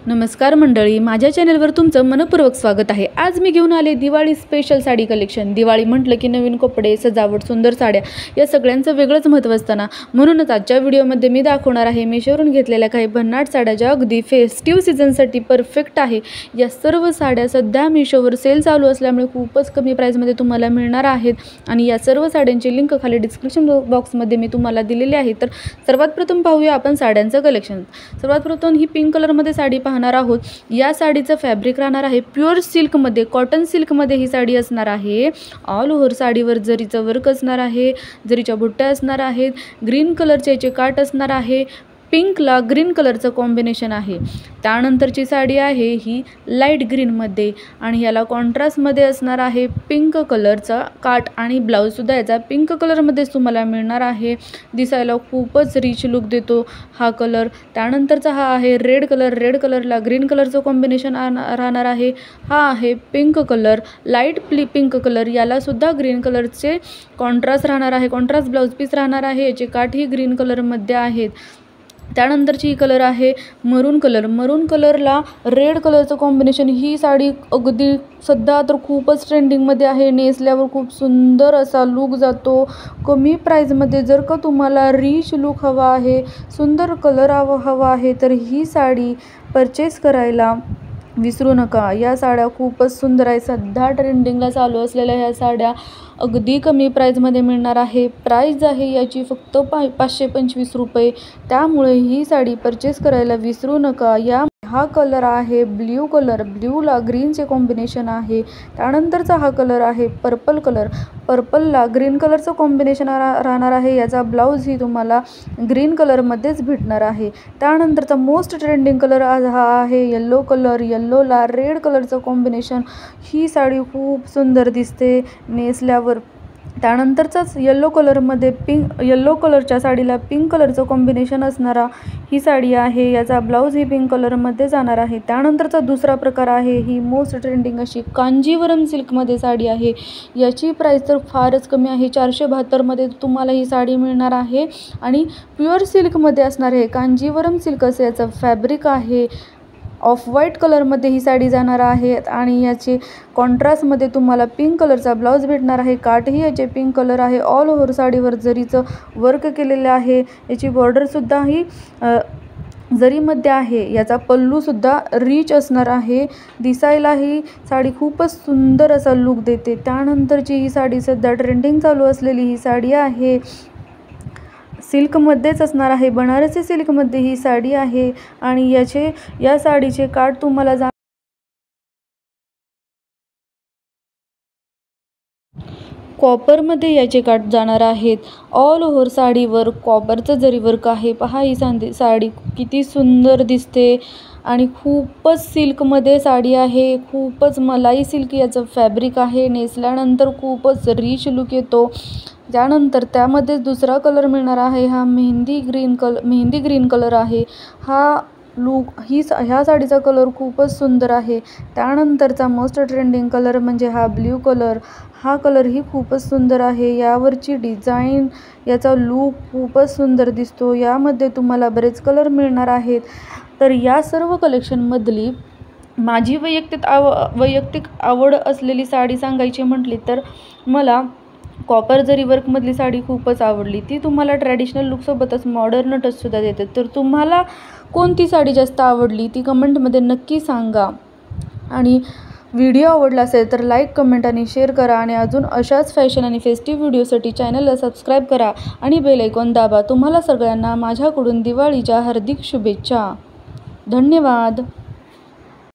नमस्कार मंडळी, माझ्या चॅनलवर तुमचं मनपूर्वक स्वागत आहे। आज मी घेऊन आले दिवाळी स्पेशल साडी कलेक्शन। दिवाळी म्हटलं की नवीन कपडे, सजावट, सुंदर साड्या या सगळ्यांचं वेगळंच महत्त्व असतं। म्हणूनच आजच्या व्हिडिओमध्ये मी दाखवणार आहे मीशोवरून घेतलेल्या काही भन्नाट साड्या ज्या अगदी फेस्टिव्ह सीझनसाठी परफेक्ट आहे। या सर्व साड्या सध्या मीशोवर सेल चालू असल्यामुळे खूपच कमी प्राइसमध्ये तुम्हाला मिळणार आहेत आणि या सर्व साड्यांची लिंक खाली डिस्क्रिप्शन बॉक्समध्ये मी तुम्हाला दिलेली आहे। तर सर्वात प्रथम पाहूया आपण साड्यांचं कलेक्शन। सर्वात प्रथम ही पिंक कलरमध्ये साडी पाहणार आहोत। या साडीचं फॅब्रिक राहणार आहे प्युअर सिल्क मध्ये, कॉटन सिल्क मध्ये ही साडी असणार आहे। ऑल ओव्हर साडीवर जरीचं वर्क असणार आहे, जरीच्या बुट्ट्या असणार आहेत, ग्रीन कलरचे याचे काठ असणार आहे, पिंकला ग्रीन कलरचं कॉम्बिनेशन आहे। त्यानंतरची साडी आहे ही लाईट ग्रीन मध्ये आणि याला कॉन्ट्रास्ट मध्ये असणार आहे पिंक कलरचा काठ आणि ब्लाउज सुद्धा याचा पिंक कलर मध्येच तुम्हाला मिळणार आहे। दिसायला खूपच रिच लुक देतो हा कलर। त्यानंतरचा हा आहे रेड कलर, रेड कलरला ग्रीन कलरचं कॉम्बिनेशन राहणार आहे। हा आहे pink colour, light pink colour, याला सुद्धा ग्रीन कलरचे कॉन्ट्रास्ट राहणार आहे, कॉन्ट्रास्ट ब्लाउज पीस राहणार आहे। याचे काठ ही ग्रीन कलर मध्ये आहेत। त्यानंतरची ही कलर आहे मरून कलर, मरून कलरला रेड कलरचं कॉम्बिनेशन। ही साडी अगदी सध्या तर खूपच ट्रेंडिंगमध्ये आहे, नेसल्यावर खूप सुंदर असा लुक जातो कमी प्राईजमध्ये। जर का तुम्हाला रिच लुक हवा आहे, सुंदर कलर हवा आहे तर ही साडी परचेस करायला विसरू नका। या साड्या खूपच सुंदर आहे, सध्या ट्रेंडिंगला चालू असलेल्या ह्या साड्या अगदी कमी प्राईजमध्ये मिळणार आहे। प्राईज आहे याची फक्त 525 रुपये, त्यामुळे ही साडी परचेस करायला विसरू नका। हा कलर आहे ब्ल्यू कलर, ब्ल्यूला ग्रीनचे कॉम्बिनेशन आहे। त्यानंतरचा हा कलर आहे पर्पल कलर, पर्पलला ग्रीन कलरचं कॉम्बिनेशन राहणार आहे। याचा ब्लाऊज ही तुम्हाला ग्रीन कलरमध्येच भेटणार आहे। त्यानंतरचा मोस्ट ट्रेंडिंग कलर हा आहे येल्लो कलर, येल्लोला रेड कलरचं कॉम्बिनेशन। ही साडी खूप सुंदर दिसते नेसल्यावर। त्यानंतरचाच येल्लो कलरमध्ये येल्लो कलरच्या साडीला पिंक कलरचं कॉम्बिनेशन असणारा ही साडी आहे। याचा ब्लाऊज ही पिंक कलरमध्ये जाणार आहे। त्यानंतरचा दुसरा प्रकार आहे ही मोस्ट ट्रेंडिंग अशी कांजीवरम सिल्कमध्ये साडी आहे। याची प्राईस तर फारच कमी आहे, 472 मध्ये तुम्हाला ही साडी मिळणार आहे आणि प्युअर सिल्कमध्ये असणार आहे। कांजीवरम सिल्क असं याचं फॅब्रिक आहे। ऑफ व्हाईट कलरमध्ये ही साडी जाणार आहे आणि याचे कॉन्ट्रास्टमध्ये तुम्हाला पिंक कलरचा ब्लाऊज भेटणार आहे। काठही याचे पिंक कलर आहे। ऑल ओव्हर साडीवर जरीचं वर्क केलेलं आहे। याची बॉर्डरसुद्धा ही जरीमध्ये आहे। याचा पल्लूसुद्धा रिच असणार आहे। दिसायला ही साडी खूपच सुंदर असा लुक देते। त्यानंतरची ही साडी सध्या ट्रेंडिंग चालू असलेली ही साडी आहे, सिल्कमध्येच असणार आहे, बनारसी सिल्कमध्ये ही साडी आहे आणि या साडीचे काठ तुम्हाला कॉपरमध्ये याचे काठ जाणार आहेत। ऑल ओव्हर साडीवर कॉपरचं जरी वर्क आहे। पहा ही साडी किती सुंदर दिसते आणि खूपच सिल्कमध्ये साडी आहे, खूपच मलाई सिल्क याचं फॅब्रिक आहे। नेसल्यानंतर खूपच रिच लुक येतो। त्यानंतर त्यामध्येच दुसरा कलर मिळणार आहे हा मेहंदी ग्रीन कलर आहे। ह्या साडीचा कलर खूपच सुंदर आहे। त्यानंतरचा मोस्ट ट्रेंडिंग कलर म्हणजे हा ब्ल्यू कलर, हा कलरही खूपच सुंदर आहे। यावरची डिझाईन, याचा लूक खूपच सुंदर दिसतो। यामध्ये तुम्हाला बरेच कलर मिळणार आहेत। तर या सर्व कलेक्शनमधली माझी वैयक्तिक आवड असलेली साडी सांगायची म्हटली तर मला कॉपर जरी वर्कमधली साडी खूपच आवडली। ती तुम्हाला ट्रॅडिशनल लुकसोबतच मॉडर्न टचसुद्धा देते। तर तुम्हाला कोणती साडी जास्त आवडली ती कमेंटमध्ये नक्की सांगा आणि व्हिडिओ आवडला असेल तर लाईक, कमेंट आणि शेअर करा आणि अजून अशाच फॅशन आणि फेस्टिव्ह व्हिडिओसाठी चॅनलला सबस्क्राईब करा आणि बेल आयकॉन दाबा। तुम्हाला सगळ्यांना माझ्याकडून दिवाळीच्या हार्दिक शुभेच्छा। धन्यवाद।